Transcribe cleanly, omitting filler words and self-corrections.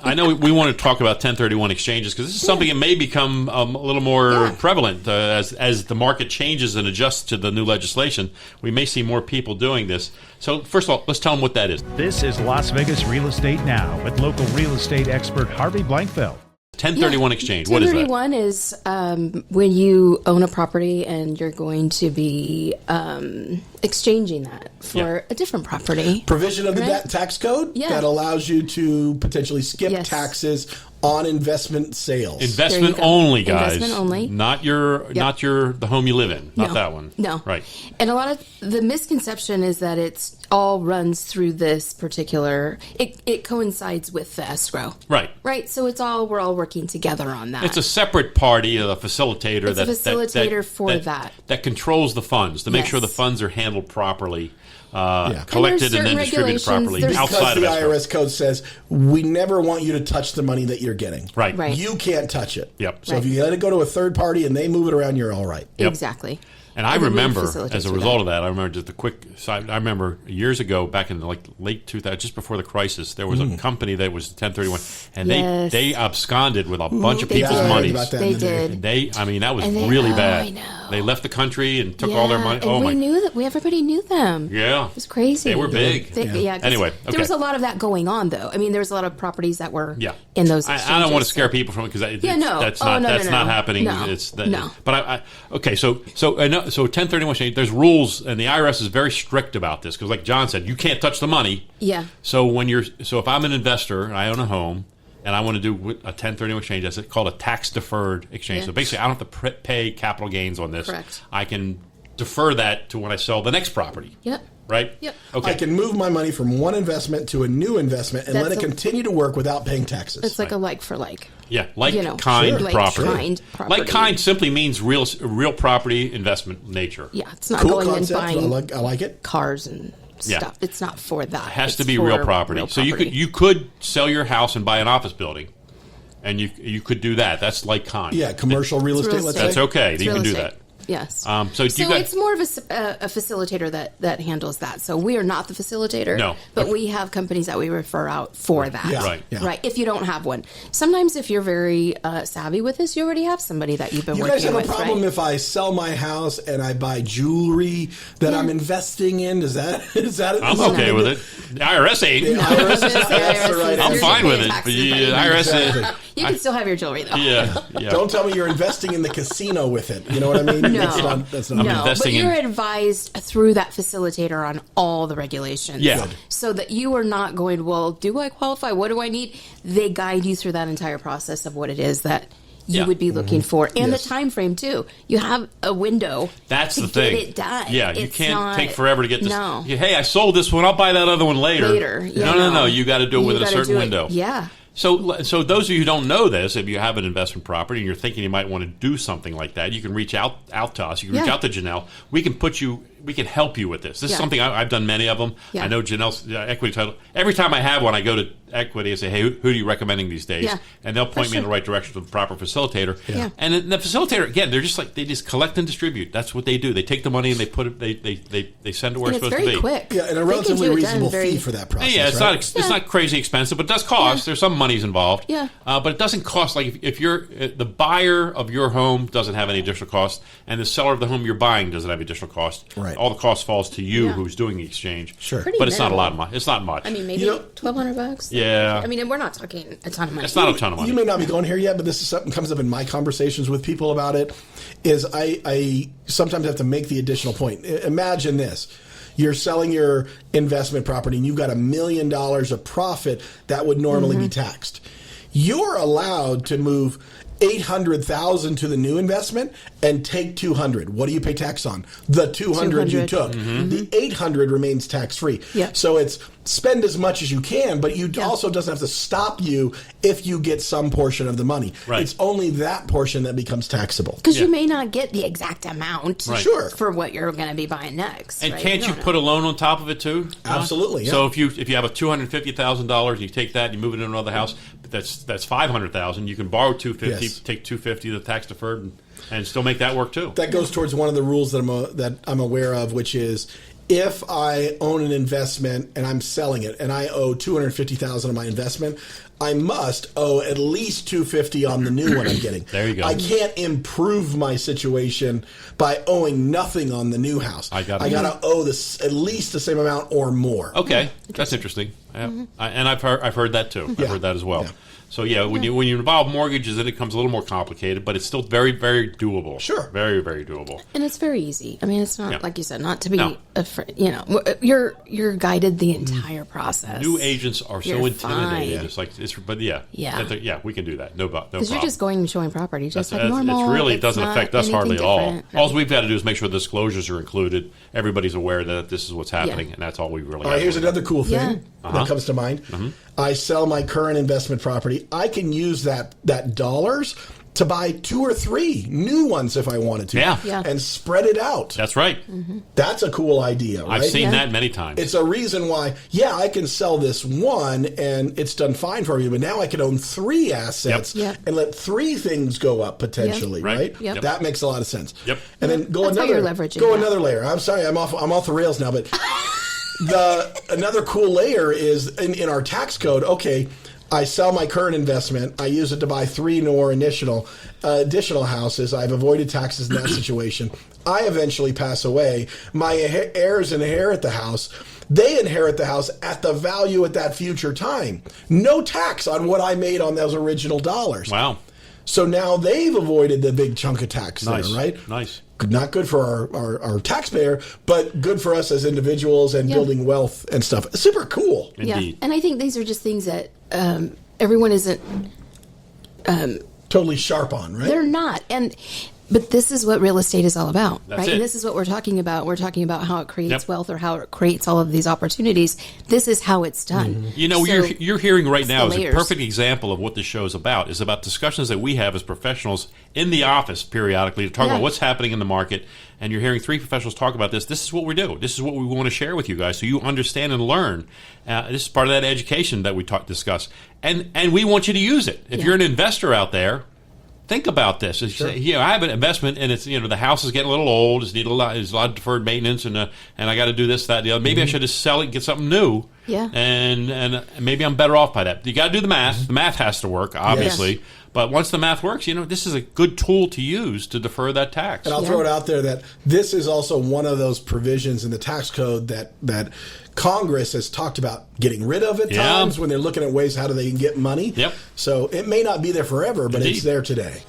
I know we want to talk about 1031 exchanges because this is something that may become a little more prevalent as the market changes and adjusts to the new legislation. We may see more people doing this. So first of all, let's tell them what that is. This is Las Vegas Real Estate Now with local real estate expert Harvey Blankfeld. 1031 exchange. What is that? 1031 is when you own a property and you're going to be exchanging that for a different property. Provision of the tax code that allows you to potentially skip taxes on investment sales. Investment only, guys. Investment only. Not the home you live in. Not that one. No. Right. And a lot of the misconception is that it's all runs through this particular, it coincides with the escrow. Right. Right. So we're all working together on that. It's a separate party, a facilitator. It's a facilitator for that. That controls the funds to make sure the funds are handled properly. Collected and then distributed properly outside of the escrow. IRS code says we never want you to touch the money that you're getting. Right. You can't touch it. Yep. So if you let it go to a third party and they move it around, you're all right. Yep. Exactly. And I remember, as a result of that, I remember just a quick side. I remember years ago, back in late 2000, just before the crisis, there was a company that was 1031, and they absconded with a bunch of people's money. They did. That was really bad. I know. They left the country and took all their money. And we knew that. Everybody knew them. Yeah, it was crazy. They were big. Anyway, there was a lot of that going on, though. I mean, there was a lot of proproperties that were in those exchanges. I don't want to scare people from it because that's not happening. No. But so 1031 exchange. There's rules, and the IRS is very strict about this because, like John said, you can't touch the money. Yeah. So if I'm an investor and I own a home and I want to do a 1031 exchange, that's called a tax deferred exchange. So basically, I don't have to pay capital gains on this. Correct. I can defer that to when I sell the next property. Yep. Right? Yep. Okay. I can move my money from one investment to a new investment and let it continue to work without paying taxes. It's like a like for like. Yeah, kind property. Like kind simply means real property investment nature. Yeah, it's not cool going concept. and buying I like it. cars and stuff. It's not for that. It has to be real property. So you could sell your house and buy an office building, and you could do that. That's like kind. Yeah, commercial real estate. Let's say. That's okay. You can do estate. that. Yes. So it's more of a facilitator that handles that. So we are not the facilitator. No. But we have companies that we refer out for that. Yeah. Right. Yeah. Right. If you don't have one. Sometimes if you're very savvy with this, you already have somebody that you've been working with. You guys have a problem if I sell my house and I buy jewelry that I'm investing in? Is that I'm okay with it. The IRS ain't. The IRS is the right I'm answer. fine with it. But the IRS you can still have your jewelry though. Yeah. Don't tell me you're investing in the casino with it. You know what I mean? No. That's not but you're advised through that facilitator on all the regulations. Yeah. So that you are not going, well, do I qualify? What do I need? They guide you through that entire process of what it is that you would be looking for. And the time frame, too. You have a window That's to the thing. get it done. Yeah, you can't take forever to get this. No. Hey, I sold this one. I'll buy that other one later. Yeah, No. You got to do it within a certain window. Yeah. So those of you who don't know this, if you have an investment property and you're thinking you might want to do something like that, you can reach out to us. You can reach out to Janelle. We can help you with this. This is something I've done many of them. Yeah. I know Janelle's equity title. Every time I have one, I go to equity and say, hey, who are you recommending these days? Yeah. And they'll point me in the right direction to the proper facilitator. Yeah. And the facilitator, again, they're just they just collect and distribute. That's what they do. They take the money and they put it. They send it where it's supposed to be. It's very quick. Yeah, and a relatively reasonable fee for that process. Yeah, it's not crazy expensive, but it does cost. There's some money's involved. Yeah. But it doesn't cost, like if you're the buyer of your home doesn't have any additional cost, and the seller of the home you're buying doesn't have additional cost. Right. All the cost falls to you who's doing the exchange. Sure. But it's not a lot of money. It's not much. I mean, maybe $1,200. Yeah. I mean, and we're not talking a ton of money. It's not a ton of money. You may not be going here yet, but this is something that comes up in my conversations with people about it, is I sometimes have to make the additional point. Imagine this. You're selling your investment property and you've got $1 million of profit that would normally be taxed. You're allowed to move $800,000 to the new investment and take $200. What do you pay tax on? The $200 you took. The $800 remains tax free. Yep. So it's spend as much as you can, but you also doesn't have to stop you if you get some portion of the money. Right. It's only that portion that becomes taxable. Because you may not get the exact amount for what you're going to be buying next. And right? can't you put a loan on top of it too? Absolutely. Yeah. So if you have a $250,000, you take that, and you move it into another house. That's $500,000. You can borrow $250,000, take $250,000, the tax deferred, and still make that work too. That goes towards one of the rules that I'm aware of, which is if I own an investment and I'm selling it and I owe $250,000 of my investment, I must owe at least $250 on the new one I'm getting. There you go. I can't improve my situation by owing nothing on the new house. I gotta owe this at least the same amount or more. Okay, that's interesting. And I've heard that too. I've heard that as well. Yeah. So when you involve mortgages, then it becomes a little more complicated, but it's still very, very doable. Sure, very, very doable. And it's very easy. I mean, it's not like you said, not to be afraid. You're guided the entire process. New agents are so intimidated. Fine. We can do that. No problem. Because you're just going and showing property, just like normal. It really doesn't affect us hardly at all. No. All we've got to do is make sure the disclosures are included. Everybody's aware that this is what's happening, and that's all we really. All right, here's another cool thing that comes to mind. I sell my current investment property. I can use that dollars to buy 2 or 3 new ones if I wanted to. Yeah. And spread it out. That's right. That's a cool idea, right? I've seen that many times. It's a reason why, I can sell this one and it's done fine for me, but now I can own 3 assets and let 3 things go up potentially, right? Yep. that makes a lot of sense. Yep. And then go That's how you're leveraging another layer. I'm sorry, I'm off the rails now, but another cool layer is in our tax code. Okay, I sell my current investment. I use it to buy 3 more additional houses. I've avoided taxes in that situation. I eventually pass away. My heirs inherit the house. They inherit the house at the value at that future time. No tax on what I made on those original dollars. Wow. So now they've avoided the big chunk of tax there, right? Nice. Not good for our taxpayer, but good for us as individuals and building wealth and stuff. Super cool. Indeed. Yeah, and I think these are just things that everyone isn't totally sharp on, right? They're not. But this is what real estate is all about, That's right? it. And this is what we're talking about. We're talking about how it creates wealth or how it creates all of these opportunities. This is how it's done. You know, So, you're hearing right now is a layers. perfect example of what this show is about. Is about discussions that we have as professionals in the office periodically to talk about what's happening in the market. And you're hearing 3 professionals talk about this. This is what we do. This is what we want to share with you guys so you understand and learn. This is part of that education that we discuss. And we want you to use it. If you're an investor out there, think about this. Sure. I have an investment, and it's the house is getting a little old. There's a lot of deferred maintenance, and I got to do this, that, the other. Maybe I should just sell it, and get something new. Yeah. And maybe I'm better off by that. You got to do the math. The math has to work, obviously. Yes. But once the math works, this is a good tool to use to defer that tax. And I'll throw it out there that this is also one of those provisions in the tax code that Congress has talked about getting rid of at times when they're looking at ways how they can get money. Yep. So it may not be there forever, but it's there today.